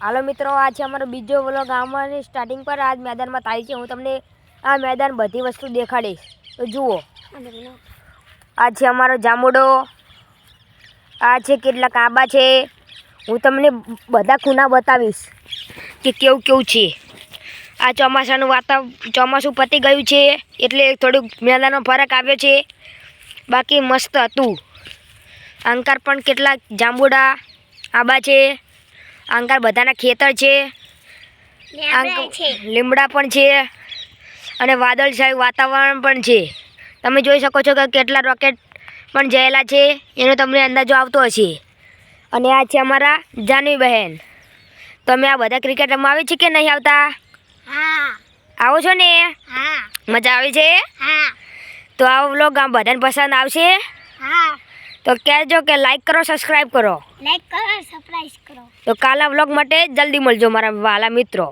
હાલો મિત્રો, આ છે અમારો બીજો વ્લોગ। આમાં સ્ટાર્ટિંગ પર આજ મેદાનમાં થાય છે। હું તમને આ મેદાન બધી વસ્તુ દેખાડીશ, તો જુઓ। આ છે અમારો જામુડો, આ છે કેટલાક આંબા છે। હું તમને બધા ખૂણા બતાવીશ કે કેવું કેવું છે। આ ચોમાસાનું ચોમાસું પતી ગયું છે એટલે થોડુંક મેદાનમાં ફરક આવ્યો છે, બાકી મસ્ત હતું। અંકાર પણ કેટલાક જાંબુડા આંબા છે, અંકાર બધાના ખેતર છે, લીમડા પણ છે અને વાદળછાયું વાતાવરણ પણ છે। તમે જોઈ શકો છો કે કેટલા રોકેટ પણ જયેલા છે, એનો તમને અંદાજો આવતો હશે। અને આ છે અમારા જાનવી બહેન। તમે આ બધા ક્રિકેટ રમવા આવે છે કે નહીં આવતા? હા, આવો છો ને? હા, મજા આવે છે? હા। તો આ વ્લોગ આમ બધાને પસંદ આવશે? હા, તો કહેજો કે લાઈક કરો, સબસ્ક્રાઈબ કરો। લાઈક કરો, સરપ્રાઈઝ કરો। તો કાલના વ્લોગ માટે જલ્દી મળજો મારા વાલા મિત્રો।